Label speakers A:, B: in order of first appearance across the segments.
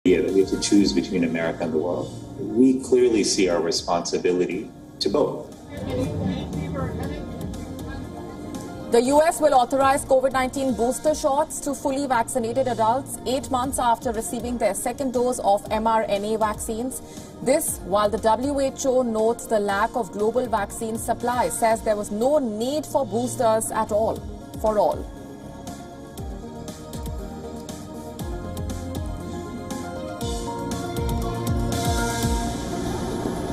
A: that we have to choose between America and the world. We clearly see our responsibility to both.
B: The US will authorize COVID-19 booster shots to fully vaccinated adults 8 months after receiving their second dose of mRNA vaccines. This, while the WHO notes the lack of global vaccine supply, says there was no need for boosters at all, for all.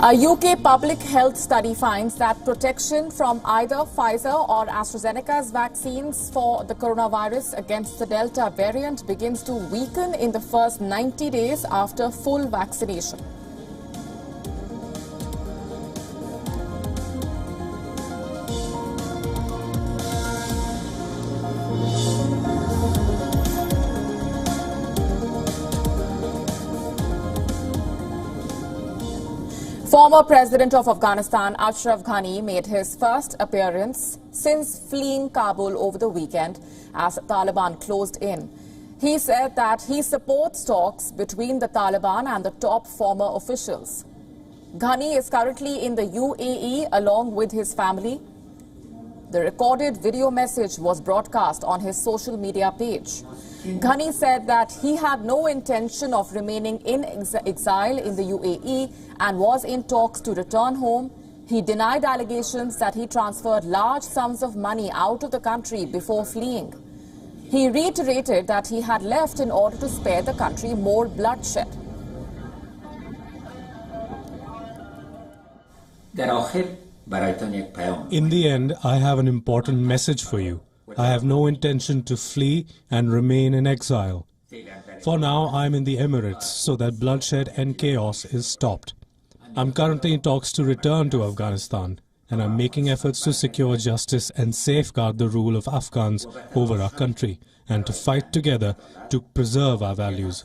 B: A UK public health study finds that protection from either Pfizer or AstraZeneca's vaccines for the coronavirus against the Delta variant begins to weaken in the first 90 days after full vaccination. Former President of Afghanistan, Ashraf Ghani, made his first appearance since fleeing Kabul over the weekend as the Taliban closed in. He said that he supports talks between the Taliban and the top former officials. Ghani is currently in the UAE along with his family. The recorded video message was broadcast on his social media page. Ghani said that he had no intention of remaining in exile in the UAE and was in talks to return home. He denied allegations that he transferred large sums of money out of the country before fleeing. He reiterated that he had left in order to spare the country more bloodshed.
C: In the end, I have an important message for you. I have no intention to flee and remain in exile. For now, I am in the Emirates so that bloodshed and chaos is stopped. I'm currently in talks to return to Afghanistan, and I'm making efforts to secure justice and safeguard the rule of Afghans over our country, and to fight together to preserve our values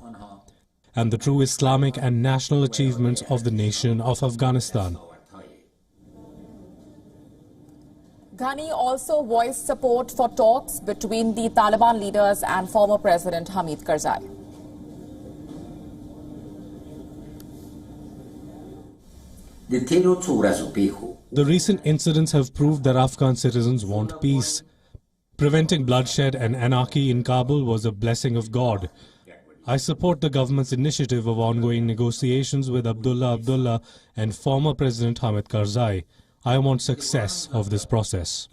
C: and the true Islamic and national achievements of the nation of Afghanistan.
B: Ghani also voiced support for talks between the Taliban leaders and former President Hamid Karzai.
C: The recent incidents have proved that Afghan citizens want peace. Preventing bloodshed and anarchy in Kabul was a blessing of God. I support the government's initiative of ongoing negotiations with Abdullah Abdullah and former President Hamid Karzai. I want success of this process.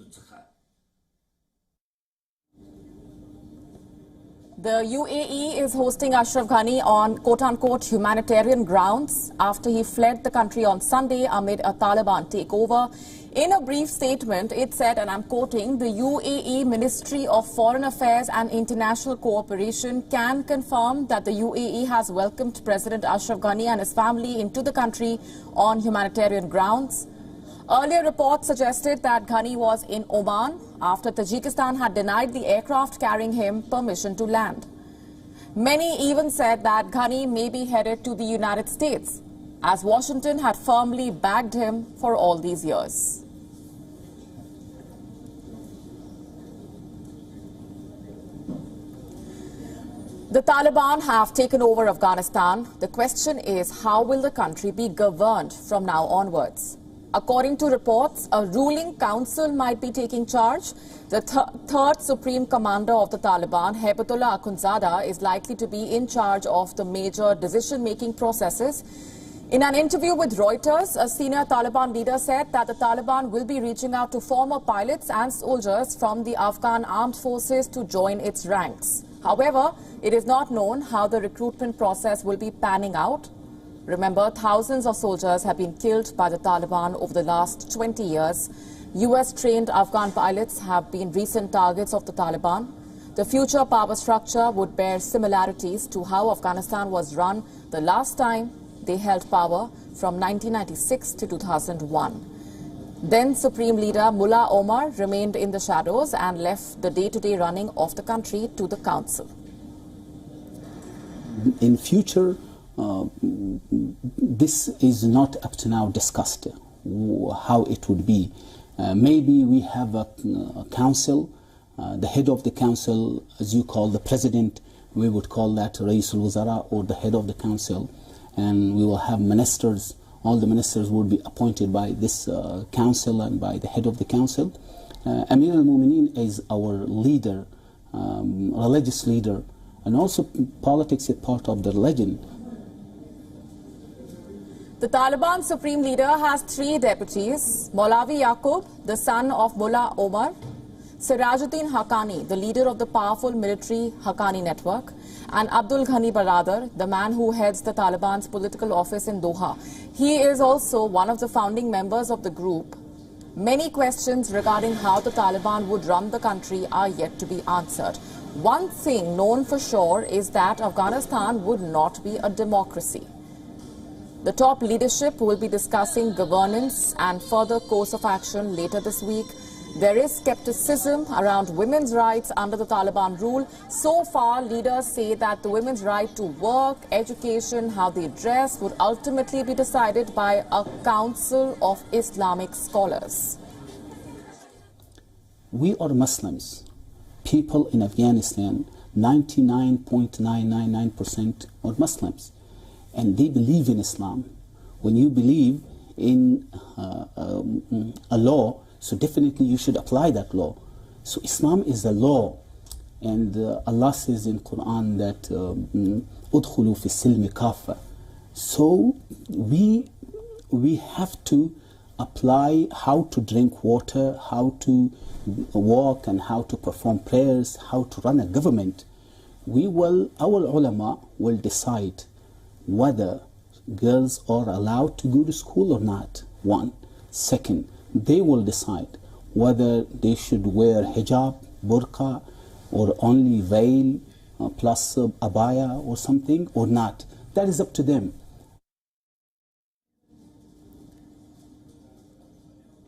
B: The UAE is hosting Ashraf Ghani on quote-unquote humanitarian grounds after he fled the country on Sunday amid a Taliban takeover. In a brief statement, it said, and I'm quoting, the UAE Ministry of Foreign Affairs and International Cooperation can confirm that the UAE has welcomed President Ashraf Ghani and his family into the country on humanitarian grounds. Earlier reports suggested that Ghani was in Oman after Tajikistan had denied the aircraft carrying him permission to land. Many even said that Ghani may be headed to the United States, as Washington had firmly backed him for all these years. The Taliban have taken over Afghanistan. The question is, how will the country be governed from now onwards? According to reports, a ruling council might be taking charge. The third supreme commander of the Taliban, Haibatullah Akhundzada, is likely to be in charge of the major decision-making processes. In an interview with Reuters, a senior Taliban leader said that the Taliban will be reaching out to former pilots and soldiers from the Afghan armed forces to join its ranks. However, it is not known how the recruitment process will be panning out. Remember, thousands of soldiers have been killed by the Taliban over the last 20 years. US-trained Afghan pilots have been recent targets of the Taliban. The future power structure would bear similarities to how Afghanistan was run the last time they held power from 1996 to 2001. Then Supreme Leader Mullah Omar remained in the shadows and left the day-to-day running of the country to the council.
D: In future, this is not up to now discussed how it would be. Maybe we have a council, the head of the council, as you call the president, We would call that Rais al-Wazara, or the head of the council, and we will have ministers. All the ministers would be appointed by this council and by the head of the council. Amir al-Mu'mineen is our leader, religious leader, and also politics is part of the religion.
B: The Taliban Supreme Leader has 3 deputies: Maulavi Yaqub, the son of Mullah Omar; Sirajuddin Haqqani, the leader of the powerful military Haqqani network; and Abdul Ghani Baradar, the man who heads the Taliban's political office in Doha. He is also one of the founding members of the group. Many questions regarding how the Taliban would run the country are yet to be answered. One thing known for sure is that Afghanistan would not be a democracy. The top leadership will be discussing governance and further course of action later this week. There is skepticism around women's rights under the Taliban rule. So far, leaders say that the women's right to work, education, how they dress would ultimately be decided by a council of Islamic scholars.
D: We are Muslims. People in Afghanistan, 99.999% are Muslims. And they believe in Islam. When you believe in a law, so definitely you should apply that law. So Islam is a law, and Allah says in Quran that "Udkhulu fi silmi kafa." So we have to apply how to drink water, how to walk, and how to perform prayers, how to run a government. Our ulama will decide whether girls are allowed to go to school or not. One. Second, they will decide whether they should wear hijab, burqa, or only veil plus abaya or something or not. That is up to them.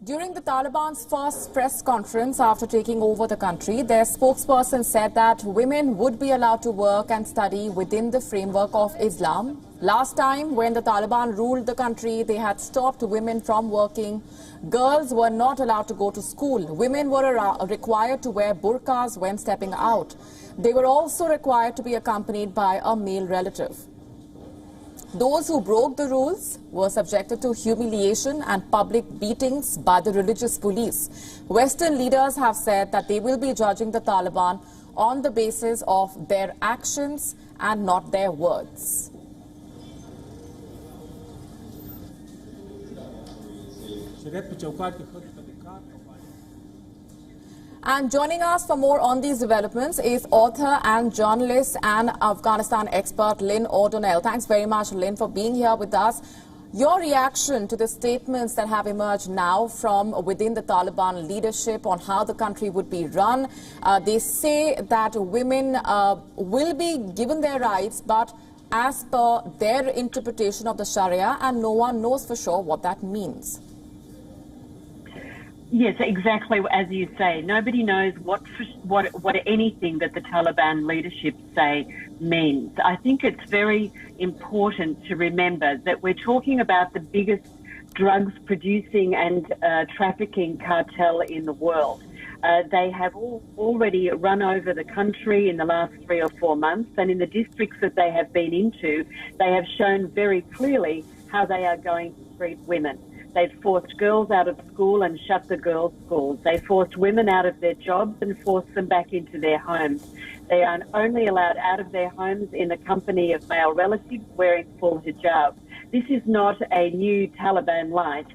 B: During the Taliban's first press conference after taking over the country, their spokesperson said that women would be allowed to work and study within the framework of Islam. Last time, when the Taliban ruled the country, they had stopped women from working. Girls were not allowed to go to school. Women were required to wear burqas when stepping out. They were also required to be accompanied by a male relative. Those who broke the rules were subjected to humiliation and public beatings by the religious police. Western leaders have said that they will be judging the Taliban on the basis of their actions and not their words. And joining us for more on these developments is author and journalist and Afghanistan expert Lynn O'Donnell. Thanks very much, Lynn, for being here with us. Your reaction to the statements that have emerged now from within the Taliban leadership on how the country would be run. They say that women will be given their rights, but as per their interpretation of the Sharia, and no one knows for sure what that means.
E: Yes, exactly as you say. Nobody knows what anything that the Taliban leadership say means. I think it's very important to remember that we're talking about the biggest drugs producing and trafficking cartel in the world. They have already run over the country in the last 3 or 4 months, and in the districts that they have been into, they have shown very clearly how they are going to treat women. They've forced girls out of school and shut the girls' schools. They forced women out of their jobs and forced them back into their homes. They are only allowed out of their homes in the company of male relatives wearing full hijab. This is not a new Taliban light.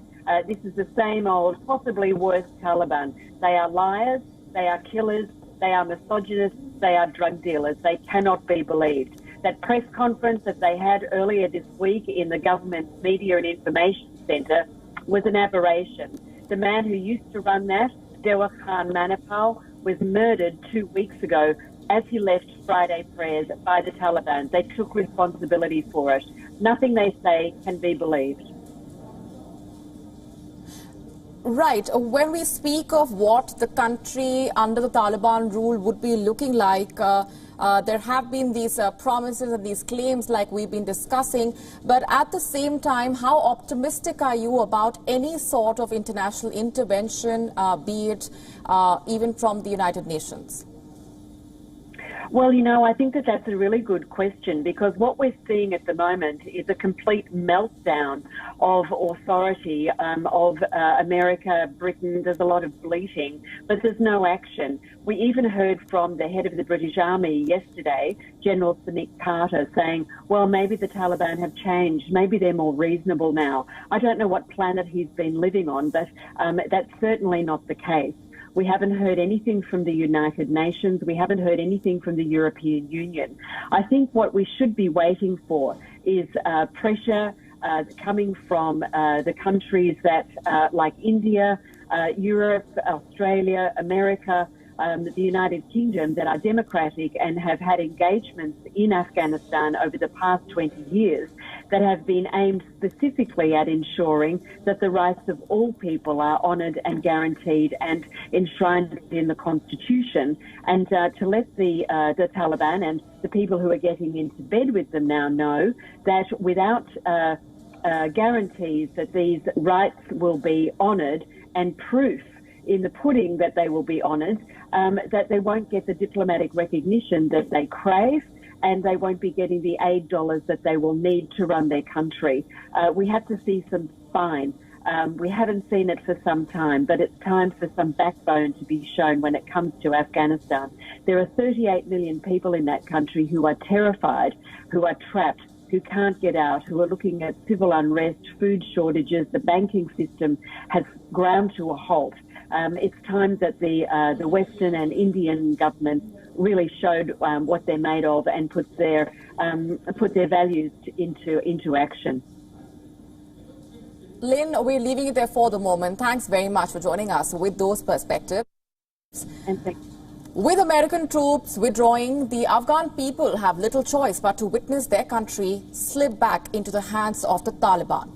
E: This is the same old, possibly worse Taliban. They are liars, they are killers, they are misogynists, they are drug dealers. They cannot be believed. That press conference that they had earlier this week in the government's Media and Information Centre was an aberration. The man who used to run that, Dewa Khan Manipal, was murdered 2 weeks ago as he left Friday prayers by the Taliban. They took responsibility for it. Nothing they say can be believed.
B: Right. When we speak of what the country under the Taliban rule would be looking like, there have been these promises and these claims like we've been discussing. But at the same time, how optimistic are you about any sort of international intervention, be it even from the United Nations?
E: Well, you know, I think that that's a really good question, because what we're seeing at the moment is a complete meltdown of authority, of America, Britain. There's a lot of bleating, but there's no action. We even heard from the head of the British Army yesterday, General Sadiq Carter, saying, well, maybe the Taliban have changed. Maybe they're more reasonable now. I don't know what planet he's been living on, but that's certainly not the case. We haven't heard anything from the United Nations. We haven't heard anything from the European Union. I think what we should be waiting for is pressure coming from the countries that, like India, Europe, Australia, America, the United Kingdom, that are democratic and have had engagements in Afghanistan over the past 20 years that have been aimed specifically at ensuring that the rights of all people are honoured and guaranteed and enshrined in the Constitution, and to let the Taliban and the people who are getting into bed with them now know that without guarantees that these rights will be honoured and proof in the pudding that they will be honoured, that they won't get the diplomatic recognition that they crave, and they won't be getting the aid dollars that they will need to run their country. We have to see some spine. We haven't seen it for some time, but it's time for some backbone to be shown when it comes to Afghanistan. There are 38 million people in that country who are terrified, who are trapped, who can't get out, who are looking at civil unrest, food shortages. The banking system has ground to a halt. It's time that the Western and Indian governments really showed what they're made of and put their values into action.
B: Lynn, we're leaving it there for the moment. Thanks very much for joining us with those perspectives.
E: And thank you.
B: With American troops withdrawing, the Afghan people have little choice but to witness their country slip back into the hands of the Taliban.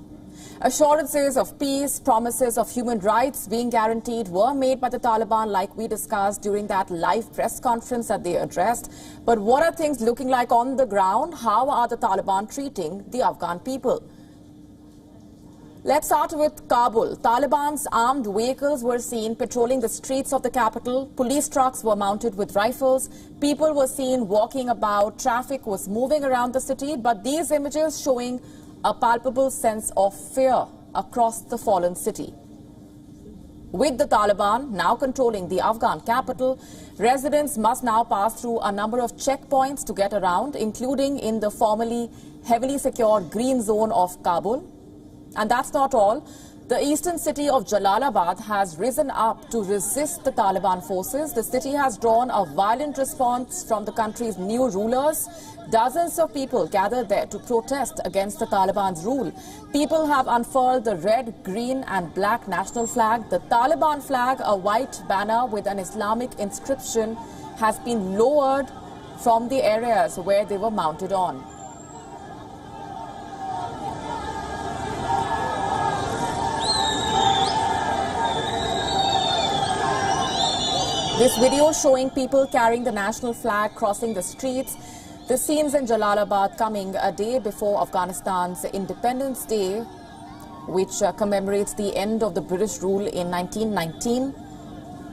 B: Assurances of peace, promises of human rights being guaranteed were made by the Taliban, like we discussed during that live press conference that they addressed. But what are things looking like on the ground? How are the Taliban treating the Afghan people? Let's start with Kabul. Taliban's armed vehicles were seen patrolling the streets of the capital. Police trucks were mounted with rifles. People were seen walking about. Traffic was moving around the city. But these images showing a palpable sense of fear across the fallen city. With the Taliban now controlling the Afghan capital, residents must now pass through a number of checkpoints to get around, including in the formerly heavily secured green zone of Kabul. And that's not all. The eastern city of Jalalabad has risen up to resist the Taliban forces. The city has drawn a violent response from the country's new rulers. Dozens of people gathered there to protest against the Taliban's rule. People have unfurled the red, green and black national flag. The Taliban flag, a white banner with an Islamic inscription, has been lowered from the areas where they were mounted on. This video showing people carrying the national flag crossing the streets. The scenes in Jalalabad coming a day before Afghanistan's Independence Day, which commemorates the end of the British rule in 1919.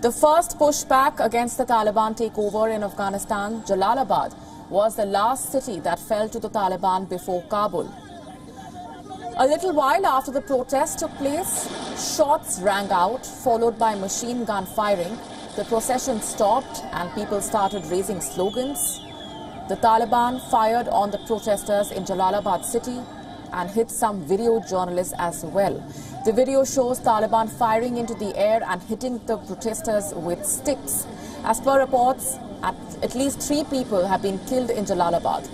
B: The first pushback against the Taliban takeover in Afghanistan, Jalalabad, was the last city that fell to the Taliban before Kabul. A little while after the protest took place, shots rang out, followed by machine gun firing. The procession stopped and people started raising slogans. The Taliban fired on the protesters in Jalalabad city and hit some video journalists as well. The video shows Taliban firing into the air and hitting the protesters with sticks. As per reports, at least 3 people have been killed in Jalalabad.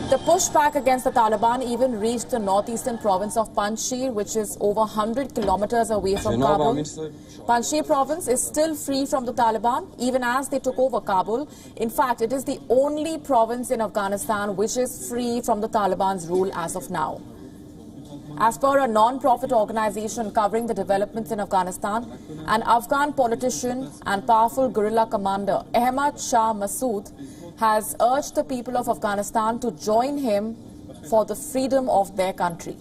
B: The pushback against the Taliban even reached the northeastern province of Panjshir, which is over 100 kilometers away from Kabul. Panjshir province is still free from the Taliban, even as they took over Kabul. In fact, it is the only province in Afghanistan which is free from the Taliban's rule as of now. As per a non-profit organization covering the developments in Afghanistan, an Afghan politician and powerful guerrilla commander, Ahmad Shah Massoud, has urged the people of Afghanistan to join him for the freedom of their country.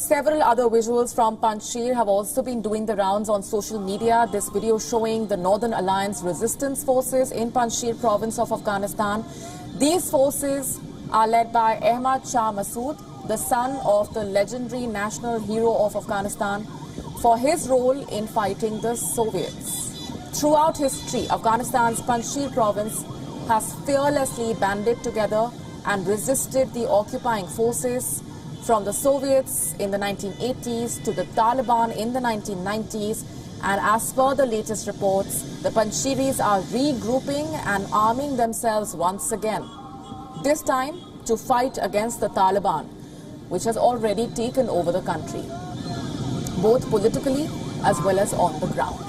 B: Several other visuals from Panjshir have also been doing the rounds on social media. This video showing the Northern Alliance resistance forces in Panjshir province of Afghanistan. These forces are led by Ahmad Shah Massoud, the son of the legendary national hero of Afghanistan, for his role in fighting the Soviets. Throughout history, Afghanistan's Panjshir province has fearlessly banded together and resisted the occupying forces, from the Soviets in the 1980s to the Taliban in the 1990s. And as per the latest reports, the Panjshiris are regrouping and arming themselves once again, this time to fight against the Taliban, which has already taken over the country, both politically as well as on the ground.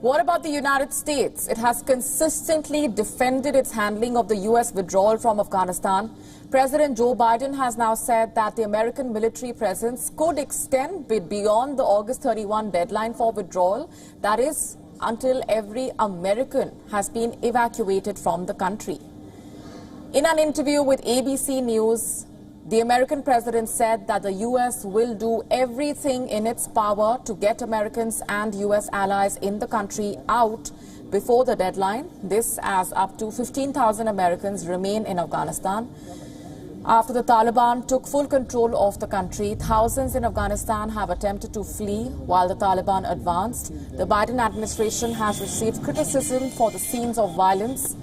B: What about the United States? It has consistently defended its handling of the U.S. withdrawal from Afghanistan. President Joe Biden has now said that the American military presence could extend beyond the August 31 deadline for withdrawal. That is, until every American has been evacuated from the country. In an interview with ABC News, the American president said that the U.S. will do everything in its power to get Americans and U.S. allies in the country out before the deadline. This as up to 15,000 Americans remain in Afghanistan. After the Taliban took full control of the country, thousands in Afghanistan have attempted to flee while the Taliban advanced. The Biden administration has received criticism for the scenes of violence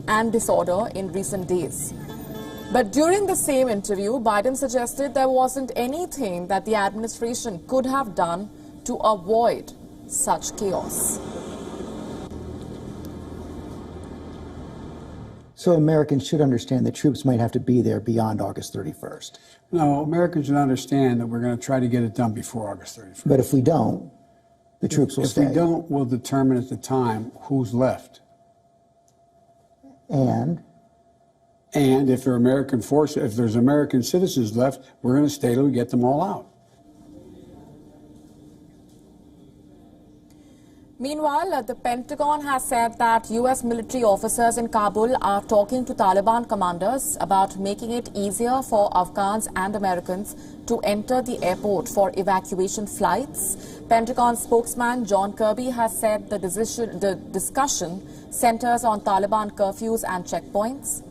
B: and disorder in recent days. But during the same interview, Biden suggested there wasn't anything that the administration could have done to avoid such chaos.
F: So Americans should understand that troops might have to be there beyond August 31st.
G: No, Americans should understand that we're going to try to get it done before August 31st.
F: But if we don't, the troops will stay.
G: If we don't, we'll determine at the time who's left. And if there are American forces, if there's American citizens left, we're going to stay till we get them all out.
B: Meanwhile, the Pentagon has said that U.S. military officers in Kabul are talking to Taliban commanders about making it easier for Afghans and Americans to enter the airport for evacuation flights. Pentagon spokesman John Kirby has said the discussion centers on Taliban curfews and checkpoints.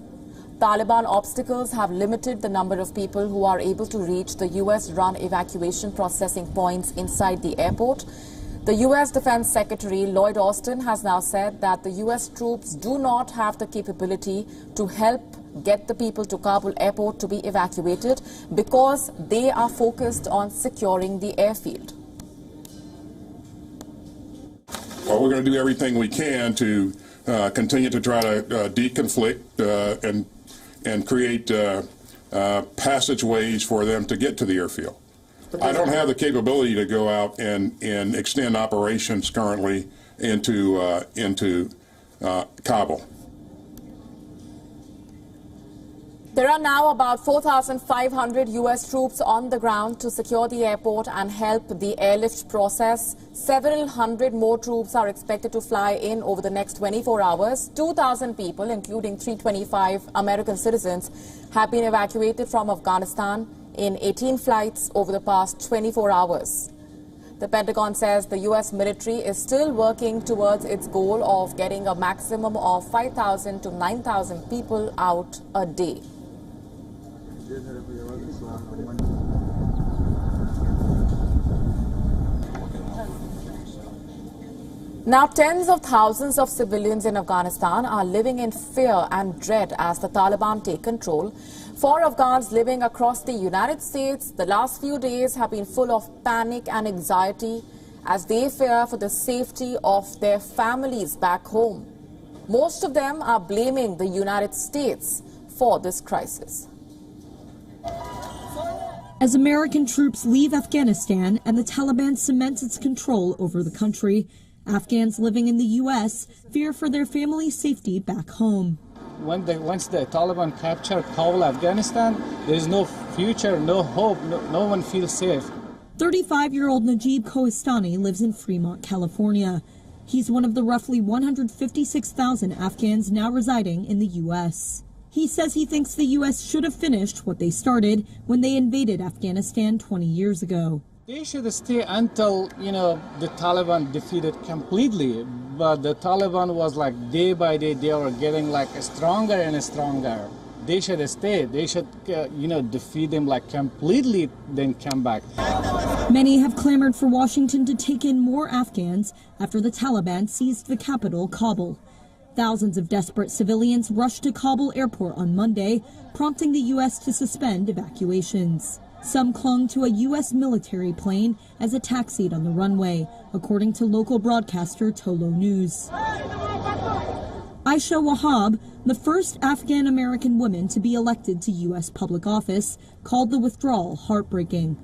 B: Taliban obstacles have limited the number of people who are able to reach the U.S.-run evacuation processing points inside the airport. The U.S. Defense Secretary Lloyd Austin has now said that the U.S. troops do not have the capability to help get the people to Kabul airport to be evacuated because they are focused on securing the airfield.
H: Well, we're going to do everything we can to continue to try to deconflict and create passageways for them to get to the airfield. I don't have the capability to go out and extend operations currently into Kabul.
B: There are now about 4,500 U.S. troops on the ground to secure the airport and help the airlift process. Several hundred more troops are expected to fly in over the next 24 hours. 2,000 people, including 325 American citizens, have been evacuated from Afghanistan in 18 flights over the past 24 hours. The Pentagon says the U.S. military is still working towards its goal of getting a maximum of 5,000 to 9,000 people out a day. Now, tens of thousands of civilians in Afghanistan are living in fear and dread as the Taliban take control. For Afghans living across the United States, the last few days have been full of panic and anxiety as they fear for the safety of their families back home. Most of them are blaming the United States for this crisis.
I: As American troops leave Afghanistan and the Taliban cements its control over the country, Afghans living in the U.S. fear for their family's safety back home.
J: once the Taliban capture Kabul, Afghanistan, there is no future, no hope, no one feels safe.
I: 35-year-old Najib Kohistani lives in Fremont, California. He's one of the roughly 156,000 Afghans now residing in the U.S. He says he thinks the U.S. should have finished what they started when they invaded Afghanistan 20 years ago.
J: They should stay until, the Taliban defeated completely. But the Taliban was like day by day, they were getting like stronger and stronger. They should stay. They should, defeat them like completely, then come back.
I: Many have clamored for Washington to take in more Afghans after the Taliban seized the capital, Kabul. Thousands of desperate civilians rushed to Kabul airport on Monday, prompting the U.S. to suspend evacuations. Some clung to a U.S. military plane as it taxied on the runway, according to local broadcaster Tolo News. Aisha Wahab, the first Afghan-American woman to be elected to U.S. public office, called the withdrawal heartbreaking.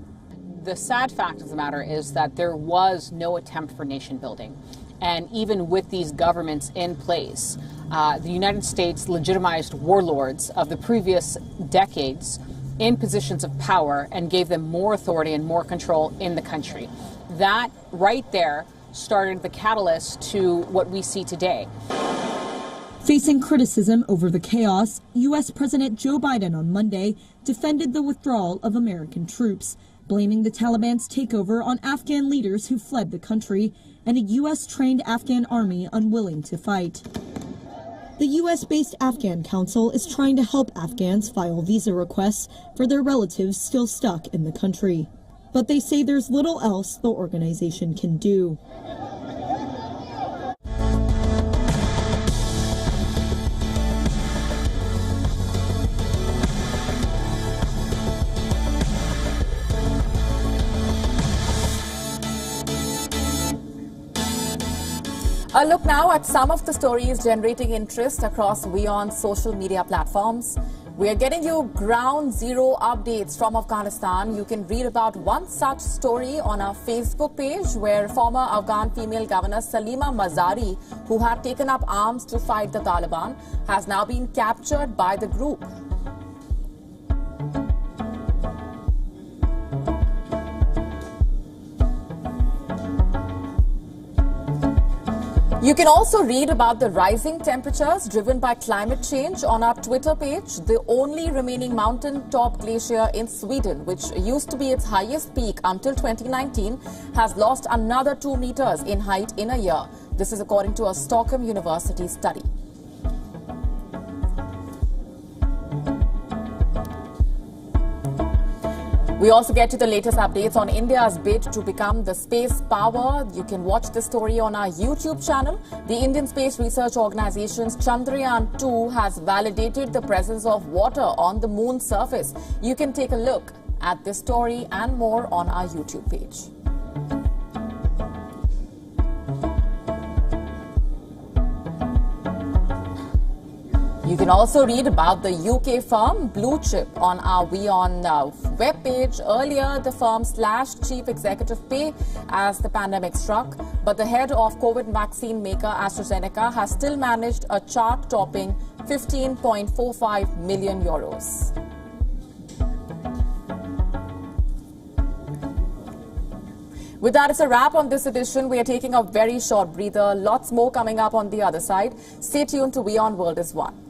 K: The sad fact of the matter is that there was no attempt for nation building. And even with these governments in place, the United States legitimized warlords of the previous decades in positions of power and gave them more authority and more control in the country. That right there started the catalyst to what we see today.
I: Facing criticism over the chaos, U.S. President Joe Biden on Monday defended the withdrawal of American troops, blaming the Taliban's takeover on Afghan leaders who fled the country and a U.S.-trained Afghan army unwilling to fight. The U.S.-based Afghan Council is trying to help Afghans file visa requests for their relatives still stuck in the country. But they say there's little else the organization can do.
B: A look now at some of the stories generating interest across WION's social media platforms. We are getting you ground zero updates from Afghanistan. You can read about one such story on our Facebook page where former Afghan female governor Salima Mazari, who had taken up arms to fight the Taliban, has now been captured by the group. You can also read about the rising temperatures driven by climate change on our Twitter page. The only remaining mountain-top glacier in Sweden, which used to be its highest peak until 2019, has lost another 2 meters in height in a year. This is according to a Stockholm University study. We also get to the latest updates on India's bid to become the space power. You can watch this story on our YouTube channel. The Indian Space Research Organization's Chandrayaan-2 has validated the presence of water on the moon's surface. You can take a look at this story and more on our YouTube page. You can also read about the UK firm Blue Chip on our WION webpage. Earlier, the firm slashed chief executive pay as the pandemic struck, but the head of COVID vaccine maker AstraZeneca has still managed a chart-topping 15.45 million euros. With that, it's a wrap on this edition. We are taking a very short breather. Lots more coming up on the other side. Stay tuned to WION World is One.